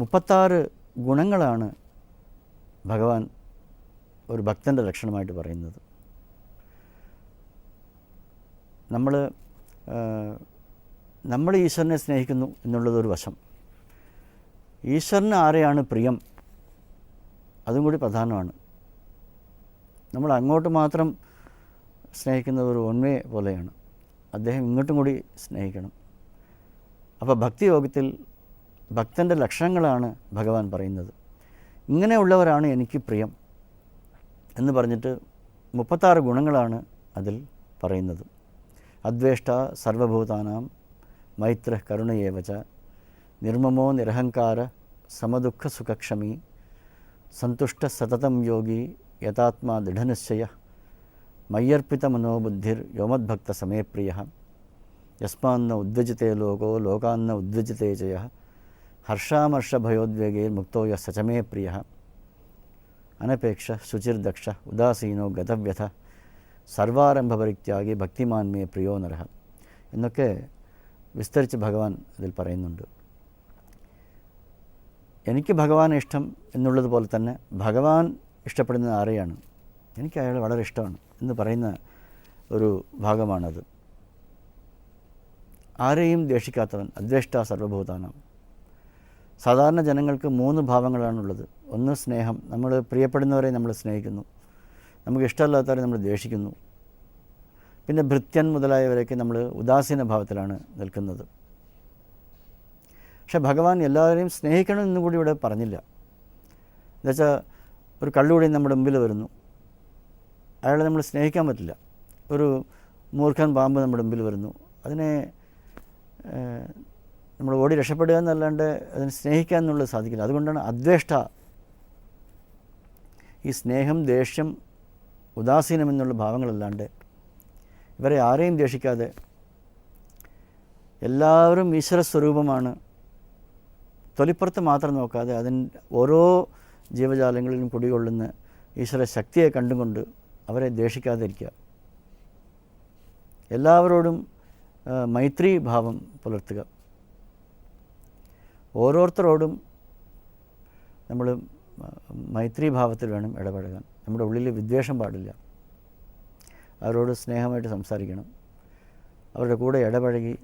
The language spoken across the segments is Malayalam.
36 ഗുണങ്ങളാണ് ഭഗവാൻ ഒരു ഭക്തൻ്റെ ലക്ഷണമായിട്ട് പറയുന്നത്. നമ്മൾ ഈശ്വരനെ സ്നേഹിക്കുന്നു എന്നുള്ളതൊരു വശം. ഈശ്വരന് ആരെയാണ് പ്രിയം, അതും കൂടി പ്രധാനമാണ്. നമ്മൾ അങ്ങോട്ട് മാത്രം സ്നേഹിക്കുന്നത് ഒരു ഒൺവേ പോലെയാണ്. അദ്ദേഹം ഇങ്ങോട്ടും കൂടി സ്നേഹിക്കണം. അപ്പോൾ ഭക്തിയോഗത്തിൽ ഭക്തൻ്റെ ലക്ഷണങ്ങളാണ് ഭഗവാൻ പറയുന്നത്. ഇങ്ങനെയുള്ളവരാണ് എനിക്ക് പ്രിയം എന്ന് പറഞ്ഞിട്ട് 36 ഗുണങ്ങളാണ് അതിൽ പറയുന്നത്. അദ്വേഷ്ട സർവഭൂതാനാം മൈത്ര കരുണയേവച നിർമ്മമോ നിരഹങ്കാര സമദുഃഖ സുഖക്ഷമി സന്തുഷ്ട സതതം യോഗി യഥാത്മാ ദൃഢനിശ്ചയ മയ്യർപ്പിത മനോബുദ്ധിർ യോമദ്ഭക്ത സമയപ്രിയ യസ്മാന്ന ഉദ്വജിതേ ലോകോ ലോകാന്ന ഉദ്വജിതേ ജയ ഹർഷാമർഷഭയോദ്വേഗൈർ മുക്തോ യ സചമേ പ്രിയ അനപേക്ഷ ശുചിർദക്ഷ ഉദാസീനോ ഗതവ്യഥ സർവാരംഭപരിത്യാഗി ഭക്തിമാൻ മേ പ്രിയോ നരഹ എന്നൊക്കെ വിസ്തരിച്ച് ഭഗവാൻ അതിൽ പറയുന്നുണ്ട്. എനിക്ക് ഭഗവാനെ ഇഷ്ടം എന്നുള്ളതുപോലെ തന്നെ ഭഗവാൻ ഇഷ്ടപ്പെടുന്നത് ആരെയാണ്, എനിക്ക് അയാളെ വളരെ ഇഷ്ടമാണ് എന്ന് പറയുന്ന ഒരു ഭാഗമാണത്. ആരെയും ദ്വേഷിക്കാത്തവൻ, അദ്വേഷ്ട സർവഭൂതാനാം. സാധാരണ ജനങ്ങൾക്ക് 3 ഭാവങ്ങളാണുള്ളത്. ഒന്ന് സ്നേഹം, നമ്മൾ പ്രിയപ്പെടുന്നവരെ നമ്മൾ സ്നേഹിക്കുന്നു, നമുക്ക് ഇഷ്ടമല്ലാത്തവരെ നമ്മൾ ദ്വേഷിക്കുന്നു. പിന്നെ ഭൃത്യൻ മുതലായവരൊക്കെ നമ്മൾ ഉദാസീന ഭാവത്തിലാണ് നിൽക്കുന്നത്. പക്ഷേ ഭഗവാൻ എല്ലാവരെയും സ്നേഹിക്കണമെന്നും കൂടി ഇവിടെ പറഞ്ഞില്ല. എന്നുവെച്ചാൽ ഒരു കള്ളുകൂടി നമ്മുടെ മുമ്പിൽ വരുന്നു, അയാളെ നമ്മൾ സ്നേഹിക്കാൻ പറ്റില്ല. ഒരു മൂർഖൻ പാമ്പ് നമ്മുടെ മുമ്പിൽ വരുന്നു, അതിനെ നമ്മൾ ഓടി രക്ഷപ്പെടുക എന്നല്ലാണ്ട് അതിനെ സ്നേഹിക്കുക എന്നുള്ളത് സാധിക്കില്ല. അതുകൊണ്ടാണ് അദ്വേഷ്ട. ഈ സ്നേഹം, ദേഷ്യം, ഉദാസീനം എന്നുള്ള ഭാവങ്ങളല്ലാണ്ട് ഇവരെ ആരെയും ദ്വേഷിക്കാതെ എല്ലാവരും ഈശ്വര സ്വരൂപമാണ്, തൊലിപ്പുറത്ത് മാത്രം നോക്കാതെ ഓരോ ജീവജാലങ്ങളിലും കുടികൊള്ളുന്ന ഈശ്വര ശക്തിയെ കണ്ടുകൊണ്ട് അവരെ ദ്വേഷിക്കാതിരിക്കുക. എല്ലാവരോടും മൈത്രി ഭാവം പുലർത്തുക. ഓരോരുത്തരോടും നമ്മൾ മൈത്രി ഭാവത്തിൽ വേണം ഇടപഴകാൻ. നമ്മുടെ ഉള്ളിൽ വിദ്വേഷം പാടില്ല. അവരോട് സ്നേഹമായിട്ട് സംസാരിക്കണം, അവരുടെ കൂടെ ഇടപഴകി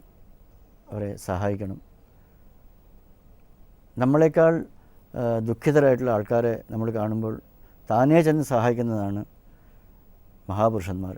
അവരെ സഹായിക്കണം. നമ്മളെക്കാൾ ദുഃഖിതരായിട്ടുള്ള ആൾക്കാരെ നമ്മൾ കാണുമ്പോൾ താനേ ചെന്ന് സഹായിക്കുന്നതാണ് മഹാപുരുഷന്മാർ.